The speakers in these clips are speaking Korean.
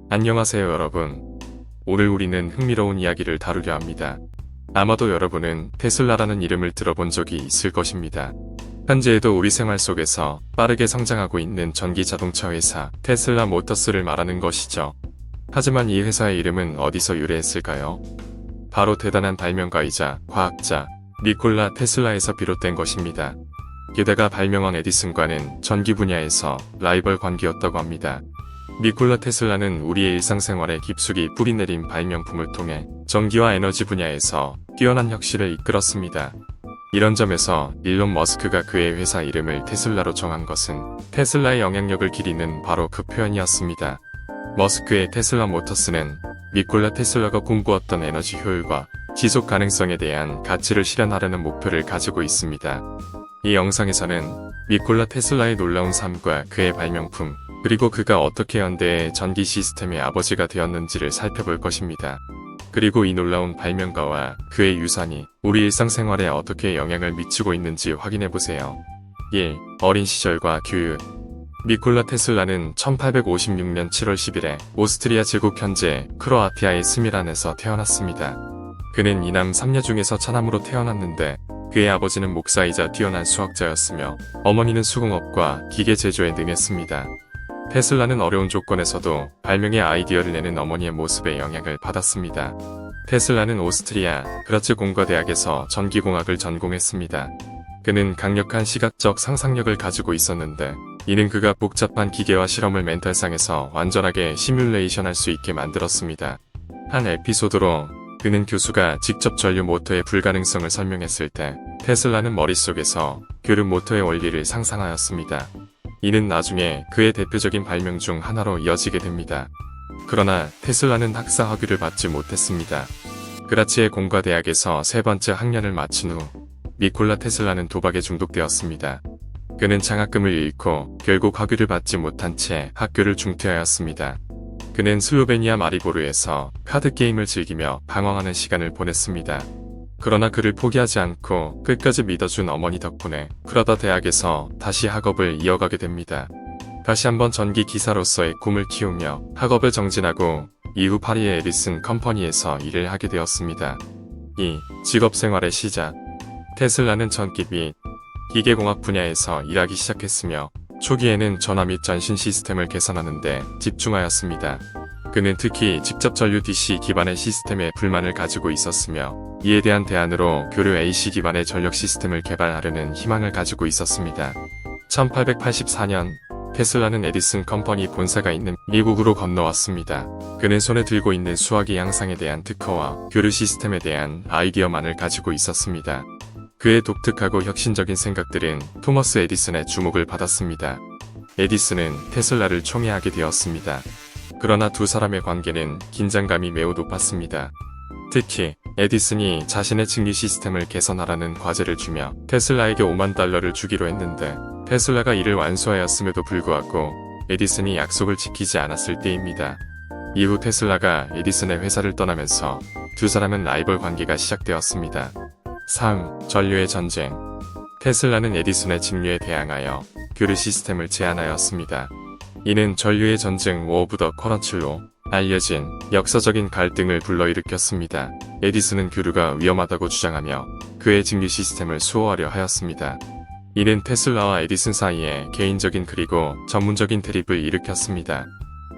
안녕하세요 여러분. 오늘 우리는 흥미로운 이야기를 다루려 합니다. 아마도 여러분은 테슬라라는 이름을 들어본 적이 있을 것입니다. 현재에도 우리 생활 속에서 빠르게 성장하고 있는 전기 자동차 회사 테슬라 모터스를 말하는 것이죠. 하지만 이 회사의 이름은 어디서 유래했을까요? 바로 대단한 발명가이자 과학자 니콜라 테슬라에서 비롯된 것입니다. 게다가 발명왕 에디슨과는 전기 분야에서 라이벌 관계였다고 합니다. 니콜라 테슬라는 우리의 일상생활에 깊숙이 뿌리내린 발명품을 통해 전기와 에너지 분야에서 뛰어난 혁신을 이끌었습니다. 이런 점에서 일론 머스크가 그의 회사 이름을 테슬라로 정한 것은 테슬라의 영향력을 기리는 바로 그 표현이었습니다. 머스크의 테슬라 모터스는 니콜라 테슬라가 꿈꾸었던 에너지 효율과 지속 가능성에 대한 가치를 실현하려는 목표를 가지고 있습니다. 이 영상에서는 니콜라 테슬라의 놀라운 삶과 그의 발명품, 그리고 그가 어떻게 현대의 전기 시스템의 아버지가 되었는지를 살펴볼 것입니다. 그리고 이 놀라운 발명가와 그의 유산이 우리 일상생활에 어떻게 영향을 미치고 있는지 확인해보세요. 1. 어린 시절과 교육. 니콜라 테슬라는 1856년 7월 10일에 오스트리아 제국 현재 크로아티아의 스미란에서 태어났습니다. 그는 이남 3녀 중에서 차남으로 태어났는데 그의 아버지는 목사이자 뛰어난 수학자였으며 어머니는 수공업과 기계 제조에 능했습니다. 테슬라는 어려운 조건에서도 발명의 아이디어를 내는 어머니의 모습에 영향을 받았습니다. 테슬라는 오스트리아 그라츠 공과대학에서 전기공학을 전공했습니다. 그는 강력한 시각적 상상력을 가지고 있었는데 이는 그가 복잡한 기계와 실험을 멘탈상에서 완전하게 시뮬레이션할 수 있게 만들었습니다. 한 에피소드로 그는 교수가 직접 전류 모터의 불가능성을 설명했을 때 테슬라는 머릿속에서 교류 모터의 원리를 상상하였습니다. 이는 나중에 그의 대표적인 발명 중 하나로 이어지게 됩니다. 그러나 테슬라는 학사 학위를 받지 못했습니다. 그라츠의 공과대학에서 세 번째 학년을 마친 후 니콜라 테슬라는 도박에 중독되었습니다. 그는 장학금을 잃고 결국 학위를 받지 못한 채 학교를 중퇴하였습니다. 그는 슬로베니아 마리보르에서 카드게임을 즐기며 방황하는 시간을 보냈습니다. 그러나 그를 포기하지 않고 끝까지 믿어준 어머니 덕분에 프라다 대학에서 다시 학업을 이어가게 됩니다. 다시 한번 전기 기사로서의 꿈을 키우며 학업을 정진하고 이후 파리의 에디슨 컴퍼니에서 일을 하게 되었습니다. 2. 직업생활의 시작. 테슬라는 전기 및 기계공학 분야에서 일하기 시작했으며 초기에는 전화 및 전신 시스템을 개선하는 데 집중하였습니다. 그는 특히 직접 전류 DC 기반의 시스템에 불만을 가지고 있었으며 이에 대한 대안으로 교류 AC 기반의 전력 시스템을 개발하려는 희망을 가지고 있었습니다. 1884년 테슬라는 에디슨 컴퍼니 본사가 있는 미국으로 건너왔습니다. 그는 손에 들고 있는 수화기 양상에 대한 특허와 교류 시스템에 대한 아이디어만을 가지고 있었습니다. 그의 독특하고 혁신적인 생각들은 토머스 에디슨의 주목을 받았습니다. 에디슨은 테슬라를 총애하게 되었습니다. 그러나 두 사람의 관계는 긴장감이 매우 높았습니다. 특히 에디슨이 자신의 증기 시스템을 개선하라는 과제를 주며 테슬라에게 $50,000를 주기로 했는데 테슬라가 이를 완수하였음에도 불구하고 에디슨이 약속을 지키지 않았을 때입니다. 이후 테슬라가 에디슨의 회사를 떠나면서 두 사람은 라이벌 관계가 시작되었습니다. 3. 전류의 전쟁. 테슬라는 에디슨의 직류에 대항하여 교류 시스템을 제안하였습니다. 이는 전류의 전쟁 워 오브 더 커런츠로 알려진 역사적인 갈등을 불러일으켰습니다. 에디슨은 교류가 위험하다고 주장하며 그의 직류 시스템을 수호하려 하였습니다. 이는 테슬라와 에디슨 사이에 개인적인 그리고 전문적인 대립을 일으켰습니다.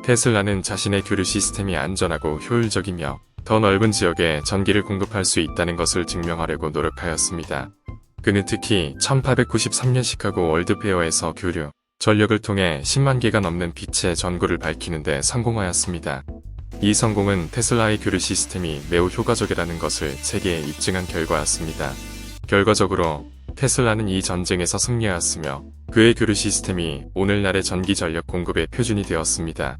테슬라는 자신의 교류 시스템이 안전하고 효율적이며 더 넓은 지역에 전기를 공급할 수 있다는 것을 증명하려고 노력하였습니다. 그는 특히 1893년 시카고 월드페어에서 교류, 전력을 통해 10만 개가 넘는 빛의 전구를 밝히는 데 성공하였습니다. 이 성공은 테슬라의 교류 시스템이 매우 효과적이라는 것을 세계에 입증한 결과였습니다. 결과적으로 테슬라는 이 전쟁에서 승리하였으며 그의 교류 시스템이 오늘날의 전기 전력 공급의 표준이 되었습니다.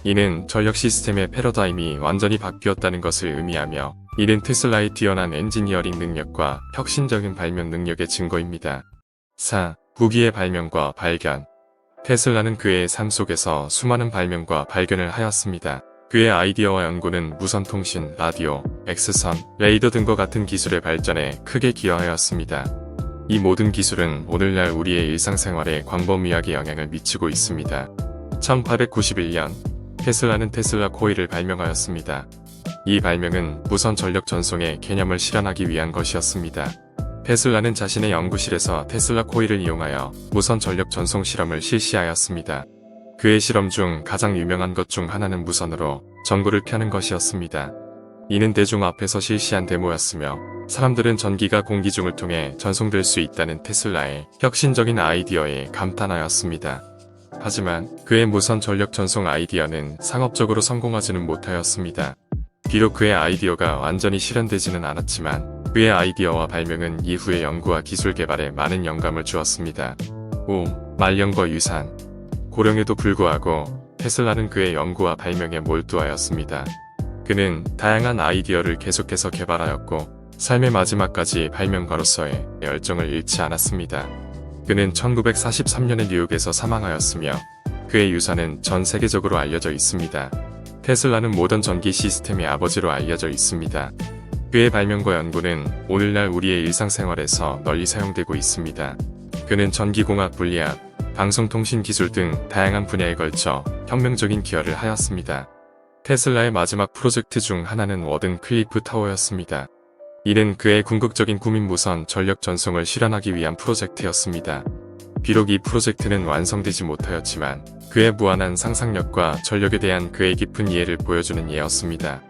이는 전력 시스템의 패러다임이 완전히 바뀌었다는 것을 의미하며 이는 테슬라의 뛰어난 엔지니어링 능력과 혁신적인 발명 능력의 증거입니다. 4. 무기의 발명과 발견. 테슬라는 그의 삶 속에서 수많은 발명과 발견을 하였습니다. 그의 아이디어와 연구는 무선통신, 라디오, X선, 레이더 등과 같은 기술의 발전에 크게 기여하였습니다. 이 모든 기술은 오늘날 우리의 일상생활에 광범위하게 영향을 미치고 있습니다. 1891년 테슬라는 테슬라 코일을 발명하였습니다. 이 발명은 무선 전력 전송의 개념을 실현하기 위한 것이었습니다. 테슬라는 자신의 연구실에서 테슬라 코일을 이용하여 무선 전력 전송 실험을 실시하였습니다. 그의 실험 중 가장 유명한 것 중 하나는 무선으로 전구를 펴는 것이었습니다. 이는 대중 앞에서 실시한 데모였으며 사람들은 전기가 공기 중을 통해 전송될 수 있다는 테슬라의 혁신적인 아이디어에 감탄하였습니다. 하지만 그의 무선 전력 전송 아이디어는 상업적으로 성공하지는 못하였습니다. 비록 그의 아이디어가 완전히 실현되지는 않았지만 그의 아이디어와 발명은 이후의 연구와 기술 개발에 많은 영감을 주었습니다. 5. 말년과 유산. 고령에도 불구하고 테슬라는 그의 연구와 발명에 몰두하였습니다. 그는 다양한 아이디어를 계속해서 개발하였고 삶의 마지막까지 발명가로서의 열정을 잃지 않았습니다. 그는 1943년에 뉴욕에서 사망하였으며 그의 유산은 전 세계적으로 알려져 있습니다. 테슬라는 모던 전기 시스템의 아버지로 알려져 있습니다. 그의 발명과 연구는 오늘날 우리의 일상생활에서 널리 사용되고 있습니다. 그는 전기공학 물리학, 방송통신 기술 등 다양한 분야에 걸쳐 혁명적인 기여를 하였습니다. 테슬라의 마지막 프로젝트 중 하나는 워든 클리프 타워였습니다. 이는 그의 궁극적인 꿈인 무선 전력 전송을 실현하기 위한 프로젝트였습니다. 비록 이 프로젝트는 완성되지 못하였지만 그의 무한한 상상력과 전력에 대한 그의 깊은 이해를 보여주는 예였습니다.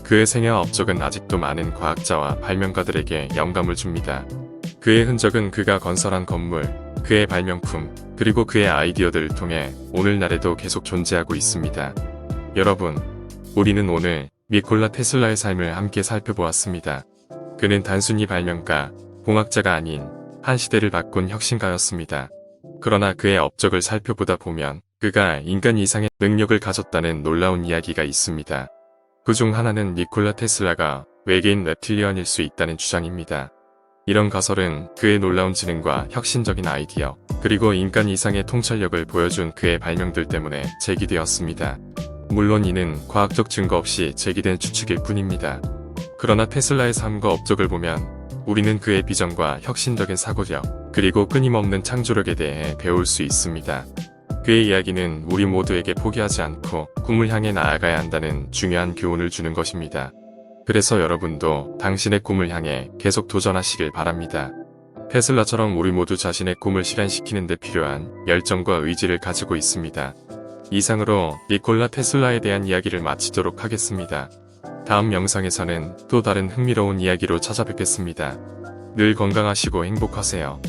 그의 생애와 업적은 아직도 많은 과학자와 발명가들에게 영감을 줍니다. 그의 흔적은 그가 건설한 건물, 그의 발명품, 그리고 그의 아이디어들을 통해 오늘날에도 계속 존재하고 있습니다. 여러분, 우리는 오늘 니콜라 테슬라의 삶을 함께 살펴보았습니다. 그는 단순히 발명가, 공학자가 아닌 한 시대를 바꾼 혁신가였습니다. 그러나 그의 업적을 살펴보다 보면 그가 인간 이상의 능력을 가졌다는 놀라운 이야기가 있습니다. 그 중 하나는 니콜라 테슬라가 외계인 reptilian일 수 있다는 주장입니다. 이런 가설은 그의 놀라운 지능과 혁신적인 아이디어, 그리고 인간 이상의 통찰력을 보여준 그의 발명들 때문에 제기되었습니다. 물론 이는 과학적 증거 없이 제기된 추측일 뿐입니다. 그러나 테슬라의 삶과 업적을 보면 우리는 그의 비전과 혁신적인 사고력, 그리고 끊임없는 창조력에 대해 배울 수 있습니다. 그의 이야기는 우리 모두에게 포기하지 않고 꿈을 향해 나아가야 한다는 중요한 교훈을 주는 것입니다. 그래서 여러분도 당신의 꿈을 향해 계속 도전하시길 바랍니다. 테슬라처럼 우리 모두 자신의 꿈을 실현시키는 데 필요한 열정과 의지를 가지고 있습니다. 이상으로 니콜라 테슬라에 대한 이야기를 마치도록 하겠습니다. 다음 영상에서는 또 다른 흥미로운 이야기로 찾아뵙겠습니다. 늘 건강하시고 행복하세요.